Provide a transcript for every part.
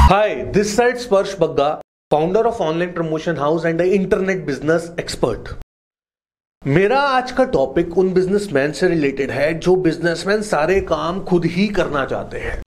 Hi, this side Sparsh Bagga, founder of Online Promotion House and an Internet Business Expert। मेरा आज का topic उन businessman से related है जो बिजनेसमैन सारे काम खुद ही करना चाहते हैं।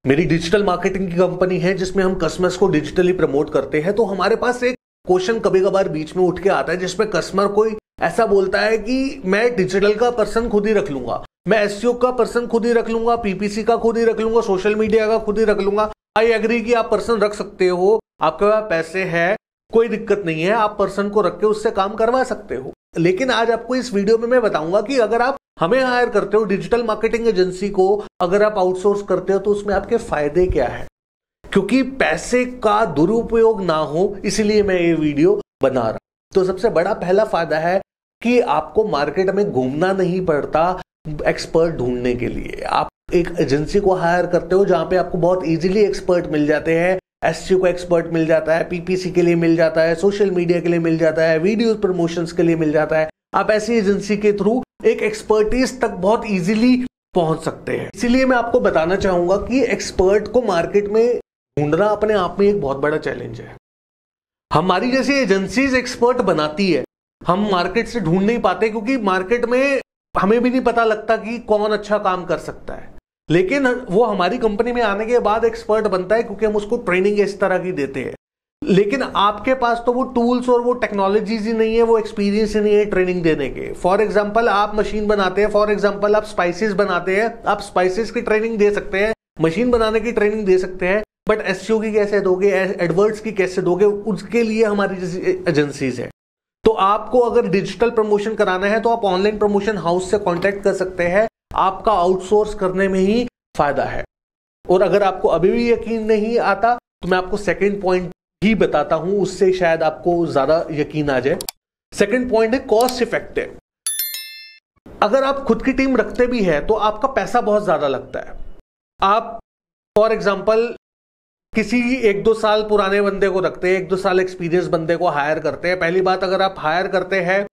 मेरी डिजिटल मार्केटिंग की कंपनी है जिसमें हम कस्टमर्स को डिजिटली प्रमोट करते हैं। तो हमारे पास एक क्वेश्चन कभी कभार बीच में उठ के आता है जिसमें कस्टमर कोई ऐसा बोलता है कि मैं डिजिटल का पर्सन खुद ही रख लूंगा, मैं एसईओ का पर्सन खुद ही रख लूंगा, पीपीसी का खुद ही रख लूंगा, सोशल मीडिया का खुद ही रख लूंगा। आई एग्री कि आप पर्सन रख सकते हो, आपके पास पैसे हैं, कोई दिक्कत नहीं है, आप पर्सन को रख के उससे काम करवा सकते हो। लेकिन आज आपको इस वीडियो में मैं बताऊंगा कि अगर आप हमें हायर करते हो, डिजिटल मार्केटिंग एजेंसी को अगर आप आउटसोर्स करते हो तो उसमें आपके फायदे क्या है, क्योंकि पैसे का दुरुपयोग ना हो इसलिए मैं ये वीडियो बना रहा हूं। तो सबसे बड़ा पहला फायदा है कि आपको मार्केट में घूमना नहीं पड़ता एक्सपर्ट ढूंढने के लिए। आप एक एजेंसी को हायर करते हो जहां पे आपको बहुत इजीली एक्सपर्ट मिल जाते हैं। एसईओ को एक्सपर्ट मिल जाता है, पीपीसी के लिए मिल जाता है, सोशल मीडिया के लिए मिल जाता है, वीडियो प्रमोशंस के लिए मिल जाता है। आप ऐसी एजेंसी के थ्रू एक एक्सपर्टीज तक बहुत इजीली पहुंच सकते हैं। इसीलिए मैं आपको बताना चाहूंगा कि एक्सपर्ट को मार्केट में ढूंढना अपने आप में एक बहुत बड़ा चैलेंज है। हमारी जैसी एजेंसीज एक्सपर्ट बनाती है, हम मार्केट से ढूंढ नहीं पाते क्योंकि मार्केट में हमें भी नहीं पता लगता कि कौन अच्छा काम कर सकता है। लेकिन वो हमारी कंपनी में आने के बाद एक्सपर्ट बनता है क्योंकि हम उसको ट्रेनिंग इस तरह की देते हैं। लेकिन आपके पास तो वो टूल्स और वो टेक्नोलॉजीज ही नहीं है, वो एक्सपीरियंस ही नहीं है ट्रेनिंग देने के। फॉर एग्जांपल आप मशीन बनाते हैं, फॉर एग्जांपल आप स्पाइसेस बनाते हैं, आप स्पाइसेस की ट्रेनिंग दे सकते हैं, मशीन बनाने की ट्रेनिंग दे सकते हैं, बट एसईओ की कैसे दोगे, एडवर्ड्स की कैसे दोगे, उसके लिए हमारी जैसी एजेंसीज है। तो आपको अगर डिजिटल प्रमोशन कराना है तो आप ऑनलाइन प्रमोशन हाउस से कांटेक्ट कर सकते हैं। आपका आउटसोर्स करने में ही फायदा है। और अगर आपको अभी भी यकीन नहीं आता तो मैं आपको सेकंड पॉइंट ही बताता हूं, उससे शायद आपको ज्यादा यकीन आ जाए। सेकंड पॉइंट है कॉस्ट इफेक्टिव। अगर आप खुद की टीम रखते भी है तो आपका पैसा बहुत ज्यादा लगता है। आप फॉर एग्जांपल किसी 1-2 साल पुराने बंदे को रखते हैं, 1-2 साल एक्सपीरियंस बंदे को हायर करते हैं। पहली बात, अगर आप हायर करते हैं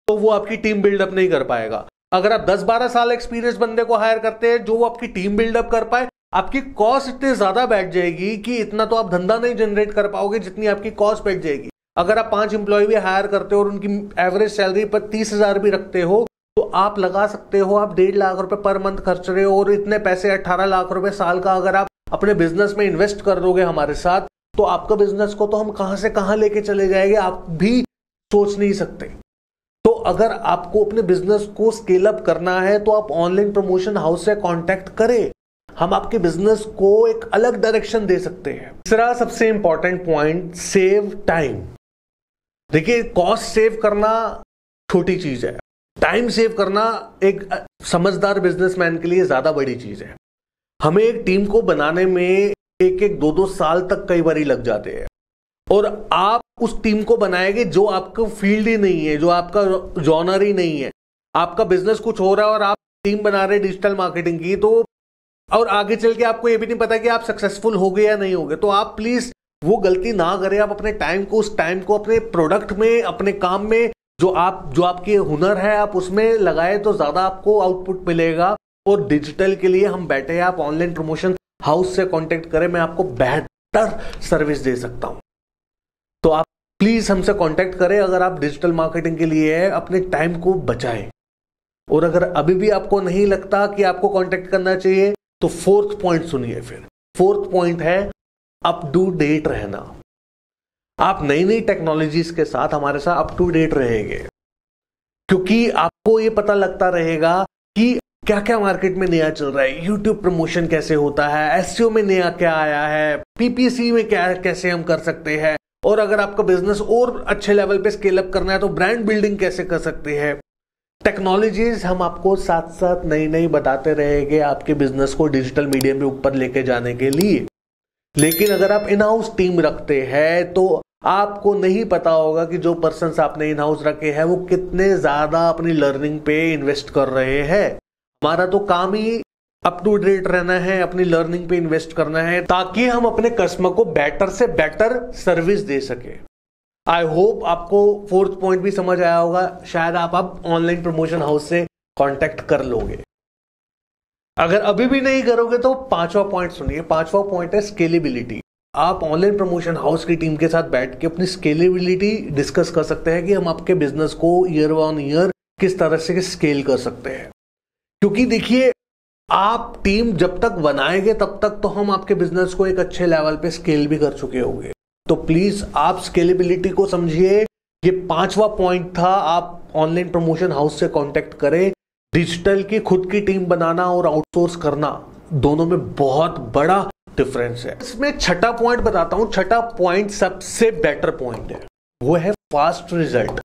तो वो आपकी टीम बिल्डअप नहीं कर पाएगा। अगर आप 10-12 साल एक्सपीरियंस बंदे को हायर करते हैं जो वो आपकी टीम बिल्डअप कर पाए, आपकी कॉस्ट इतनी ज्यादा बैठ जाएगी कि इतना तो आप धंधा नहीं जनरेट कर पाओगे जितनी आपकी कॉस्ट बैठ जाएगी। अगर आप 5 एम्प्लॉय भी हायर करते हो और उनकी एवरेज सैलरी पर 30,000 भी रखते हो तो आप लगा सकते हो आप 1.5 लाख रुपए पर मंथ खर्च रहे हो, और इतने पैसे 18 लाख रुपए साल का अगर आप अपने बिजनेस में इन्वेस्ट कर दोगे हमारे साथ, तो आपका बिजनेस को तो हम कहां से कहां लेके चले जाएंगे आप भी सोच नहीं सकते। तो अगर आपको अपने बिजनेस को स्केल अप करना है तो आप ऑनलाइन प्रमोशन हाउस से कांटेक्ट करें, हम आपके बिजनेस को एक अलग डायरेक्शन दे सकते हैं। तीसरा सबसे इंपॉर्टेंट पॉइंट, सेव टाइम। देखिए, कॉस्ट सेव करना छोटी चीज है, टाइम सेव करना एक समझदार बिजनेसमैन के लिए ज्यादा बड़ी चीज है। हमें एक टीम को बनाने में 1-2 साल तक कई बार लग जाते हैं, और आप उस टीम को बनाएंगे जो आपका फील्ड ही नहीं है, जो आपका जॉनर ही नहीं है। आपका बिजनेस कुछ हो रहा है और आप टीम बना रहे डिजिटल मार्केटिंग की, तो और आगे चल के आपको ये भी नहीं पता कि आप सक्सेसफुल हो गए या नहीं हो गए। तो आप प्लीज वो गलती ना करें। आप अपने टाइम को, उस टाइम को अपने प्रोडक्ट में, अपने काम में, जो आपके हुनर है आप उसमें लगाए तो ज्यादा आपको आउटपुट मिलेगा। और डिजिटल के लिए हम बैठे हैं, आप ऑनलाइन प्रमोशन हाउस से कांटेक्ट करें, मैं आपको बेहतर सर्विस दे सकता हूं। तो आप प्लीज हमसे कांटेक्ट करें अगर आप डिजिटल मार्केटिंग के लिए है, अपने टाइम को बचाएं। और अगर अभी भी आपको नहीं लगता कि आपको कांटेक्ट करना चाहिए तो 4th पॉइंट सुनिए। फिर 4th पॉइंट है अप टू डेट रहना। आप नई नई टेक्नोलॉजीज के साथ हमारे साथ अप टू डेट रहेंगे, क्योंकि आपको ये पता लगता रहेगा कि क्या क्या मार्केट में नया चल रहा है, यूट्यूब प्रमोशन कैसे होता है, एसईओ में नया क्या आया है, पीपीसी में क्या कैसे हम कर सकते हैं, और अगर आपका बिजनेस और अच्छे लेवल पे स्केल अप करना है तो ब्रांड बिल्डिंग कैसे कर सकते हैं। टेक्नोलॉजीज हम आपको साथ साथ नई नई बताते रहेंगे आपके बिजनेस को डिजिटल मीडिया में ऊपर लेके जाने के लिए। लेकिन अगर आप इन हाउस टीम रखते हैं तो आपको नहीं पता होगा कि जो पर्सन्स आपने इन हाउस रखे हैं वो कितने ज्यादा अपनी लर्निंग पे इन्वेस्ट कर रहे हैं। हमारा तो काम ही अप टू डेट रहना है, अपनी लर्निंग पे इन्वेस्ट करना है, ताकि हम अपने कस्टमर को बेटर से बेटर सर्विस दे सके। आई होप आपको 4th पॉइंट भी समझ आया होगा। शायद आप अब ऑनलाइन प्रमोशन हाउस से कांटेक्ट कर लोगे। अगर अभी भी नहीं करोगे तो 5वां पॉइंट सुनिए। 5वां पॉइंट है स्केलेबिलिटी। आप ऑनलाइन प्रमोशन हाउस की टीम के साथ बैठ के अपनी स्केलेबिलिटी डिस्कस कर सकते हैं कि हम आपके बिजनेस को ईयर ऑन ईयर किस तरह से स्केल कर सकते हैं। क्योंकि देखिए, आप टीम जब तक बनाएंगे तब तक तो हम आपके बिजनेस को एक अच्छे लेवल पे स्केल भी कर चुके होंगे। तो प्लीज आप स्केलेबिलिटी को समझिए। ये 5वां पॉइंट था, आप ऑनलाइन प्रमोशन हाउस से कांटेक्ट करें। डिजिटल की खुद की टीम बनाना और आउटसोर्स करना, दोनों में बहुत बड़ा डिफरेंस है। इसमें 6ठा पॉइंट बताता हूं। 6ठा पॉइंट सबसे बेटर पॉइंट है, वो है फास्ट रिजल्ट।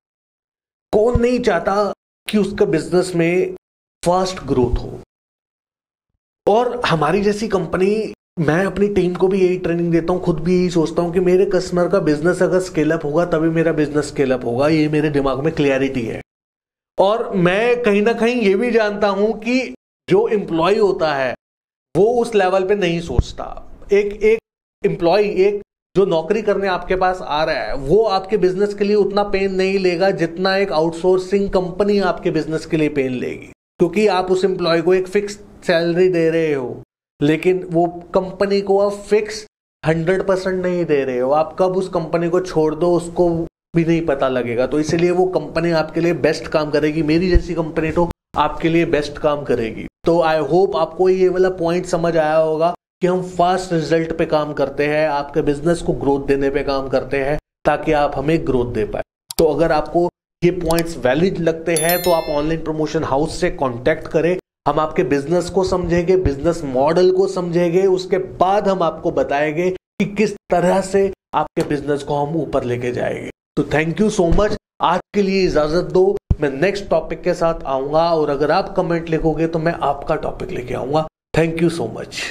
कौन नहीं चाहता कि उसका बिजनेस में फास्ट ग्रोथ हो। और हमारी जैसी कंपनी, मैं अपनी टीम को भी यही ट्रेनिंग देता हूं, खुद भी यही सोचता हूं कि मेरे कस्टमर का बिजनेस अगर स्केल अप होगा तभी मेरा बिजनेस स्केल अप होगा। ये मेरे दिमाग में क्लैरिटी है। और मैं कहीं ना कहीं ये भी जानता हूं कि जो एम्प्लॉय होता है वो उस लेवल पे नहीं सोचता। एक एम्प्लॉय, एक जो नौकरी करने आपके पास आ रहा है, वो आपके बिजनेस के लिए उतना पेन नहीं लेगा जितना एक आउटसोर्सिंग कंपनी आपके बिजनेस के लिए पेन लेगी। क्योंकि आप उस एम्प्लॉय को एक फिक्स सैलरी दे रहे हो, लेकिन वो कंपनी को आप फिक्स 100% नहीं दे रहे हो। आप कब उस कंपनी को छोड़ दो उसको भी नहीं पता लगेगा। तो इसलिए वो कंपनी आपके लिए बेस्ट काम करेगी। मेरी जैसी कंपनी तो आपके लिए बेस्ट काम करेगी। तो आई होप आपको ये वाला पॉइंट समझ आया होगा कि हम फास्ट रिजल्ट पे काम करते हैं, आपके बिजनेस को ग्रोथ देने पे काम करते हैं ताकि आप हमें ग्रोथ दे पाए। तो अगर आपको ये पॉइंट्स वैलिड लगते हैं तो आप ऑनलाइन प्रमोशन हाउस से कांटेक्ट करें। हम आपके बिजनेस को समझेंगे, बिजनेस मॉडल को समझेंगे, उसके बाद हम आपको बताएंगे कि किस तरह से आपके बिजनेस को हम ऊपर लेके जाएंगे। तो थैंक यू सो मच। आज के लिए इजाजत दो, मैं नेक्स्ट टॉपिक के साथ आऊंगा और अगर आप कमेंट लिखोगे तो मैं आपका टॉपिक लेके आऊंगा। Thank you so much.